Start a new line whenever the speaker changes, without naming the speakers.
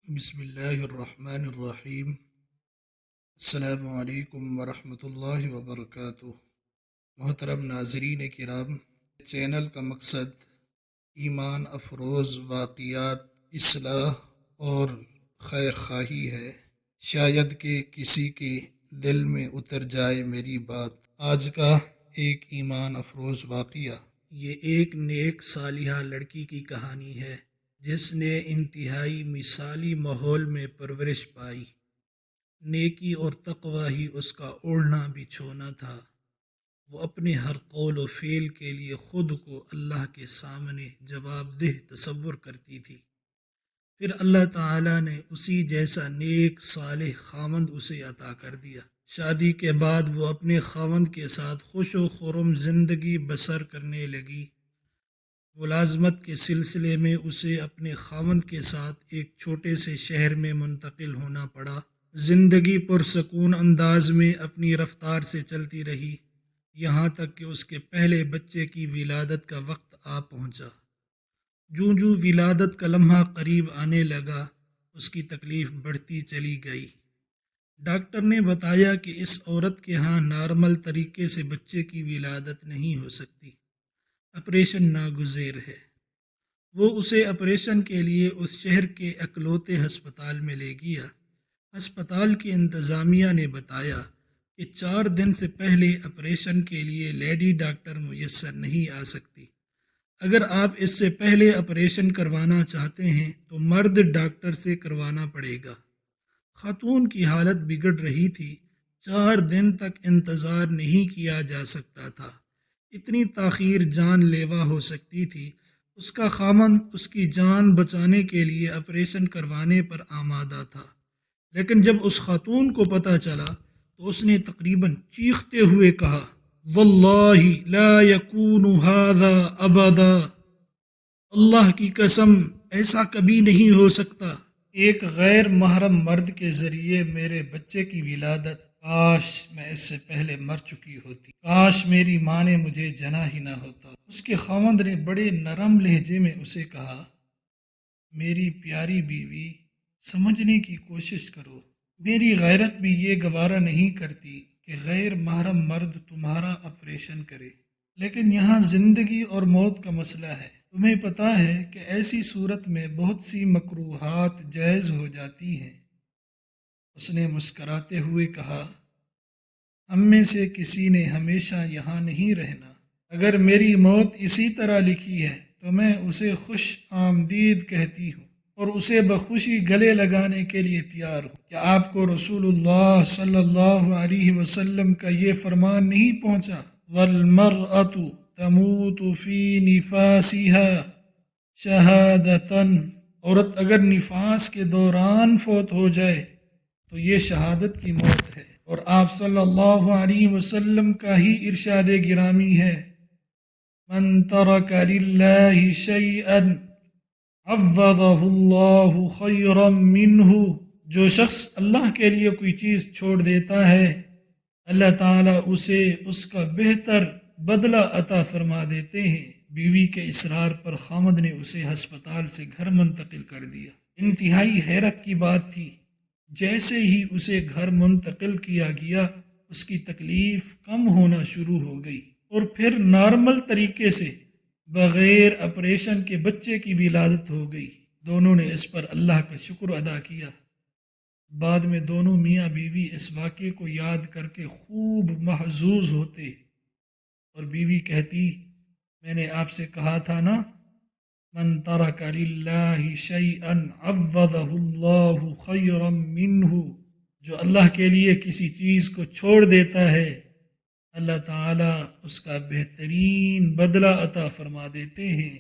بسم اللہ الرحمن الرحیم۔ السلام علیکم ورحمۃ اللہ وبرکاتہ۔ محترم ناظرین کرام، چینل کا مقصد ایمان افروز واقعات، اصلاح اور خیر خواہی ہے۔ شاید کہ کسی کے دل میں اتر جائے میری بات۔ آج کا ایک ایمان افروز واقعہ، یہ ایک نیک صالحہ لڑکی کی کہانی ہے جس نے انتہائی مثالی ماحول میں پرورش پائی۔ نیکی اور تقوی ہی اس کا اوڑھنا بچھونا تھا۔ وہ اپنے ہر قول و فعل کے لیے خود کو اللہ کے سامنے جواب دہ تصور کرتی تھی۔ پھر اللہ تعالیٰ نے اسی جیسا نیک صالح خاوند اسے عطا کر دیا۔ شادی کے بعد وہ اپنے خاوند کے ساتھ خوش و خرم زندگی بسر کرنے لگی۔ ملازمت کے سلسلے میں اسے اپنے خاوند کے ساتھ ایک چھوٹے سے شہر میں منتقل ہونا پڑا۔ زندگی پرسکون انداز میں اپنی رفتار سے چلتی رہی، یہاں تک کہ اس کے پہلے بچے کی ولادت کا وقت آ پہنچا۔ جوں جوں ولادت کا لمحہ قریب آنے لگا، اس کی تکلیف بڑھتی چلی گئی۔ ڈاکٹر نے بتایا کہ اس عورت کے ہاں نارمل طریقے سے بچے کی ولادت نہیں ہو سکتی، آپریشن ناگزیر ہے۔ وہ اسے آپریشن کے لیے اس شہر کے اکلوتے ہسپتال میں لے گیا۔ ہسپتال کی انتظامیہ نے بتایا کہ 4 دن سے پہلے آپریشن کے لیے لیڈی ڈاکٹر میسر نہیں آ سکتی۔ اگر آپ اس سے پہلے آپریشن کروانا چاہتے ہیں تو مرد ڈاکٹر سے کروانا پڑے گا۔ خاتون کی حالت بگڑ رہی تھی، 4 دن تک انتظار نہیں کیا جا سکتا تھا۔ اتنی تاخیر جان لیوا ہو سکتی تھی۔ اس کا خاوند اس کی جان بچانے کے لیے آپریشن کروانے پر آمادہ تھا، لیکن جب اس خاتون کو پتہ چلا تو اس نے تقریباً چیختے ہوئے کہا، واللہ لا یکون ھذا ابدا، اللہ کی قسم ایسا کبھی نہیں ہو سکتا۔ ایک غیر محرم مرد کے ذریعے میرے بچے کی ولادت، کاش میں اس سے پہلے مر چکی ہوتی، کاش میری ماں نے مجھے جنا ہی نہ ہوتا۔ اس کے خاوند نے بڑے نرم لہجے میں اسے کہا، میری پیاری بیوی، سمجھنے کی کوشش کرو، میری غیرت بھی یہ گوارا نہیں کرتی کہ غیر محرم مرد تمہارا آپریشن کرے، لیکن یہاں زندگی اور موت کا مسئلہ ہے۔ تمہیں پتہ ہے کہ ایسی صورت میں بہت سی مکروہات جائز ہو جاتی ہیں۔ اس نے مسکراتے ہوئے کہا، ہم میں سے کسی نے ہمیشہ یہاں نہیں رہنا۔ اگر میری موت اسی طرح لکھی ہے تو میں اسے خوش آمدید کہتی ہوں اور اسے بخوشی گلے لگانے کے لیے تیار ہوں۔ کیا آپ کو رسول اللہ صلی اللہ علیہ وسلم کا یہ فرمان نہیں پہنچا، والمرأة تموت فی نفاسها شہادتاً، عورت اگر نفاس کے دوران فوت ہو جائے تو یہ شہادت کی موت ہے۔ اور آپ صلی اللہ علیہ وسلم کا ہی ارشاد گرامی ہے، من ترک للہ شیئا عوضہ اللہ خیرا منہ، جو شخص اللہ کے لیے کوئی چیز چھوڑ دیتا ہے، اللہ تعالیٰ اسے اس کا بہتر بدلہ عطا فرما دیتے ہیں۔ بیوی کے اصرار پر خاوند نے اسے ہسپتال سے گھر منتقل کر دیا۔ انتہائی حیرت کی بات تھی، جیسے ہی اسے گھر منتقل کیا گیا اس کی تکلیف کم ہونا شروع ہو گئی اور پھر نارمل طریقے سے بغیر آپریشن کے بچے کی ولادت ہو گئی۔ دونوں نے اس پر اللہ کا شکر ادا کیا۔ بعد میں دونوں میاں بیوی اس واقعے کو یاد کر کے خوب محظوظ ہوتے اور بیوی کہتی، میں نے آپ سے کہا تھا نا، من ترک للہ شیئا عوضہ اللہ خیرا منہ، جو اللہ کے لیے کسی چیز کو چھوڑ دیتا ہے، اللہ تعالیٰ اس کا بہترین بدلہ عطا فرما دیتے ہیں۔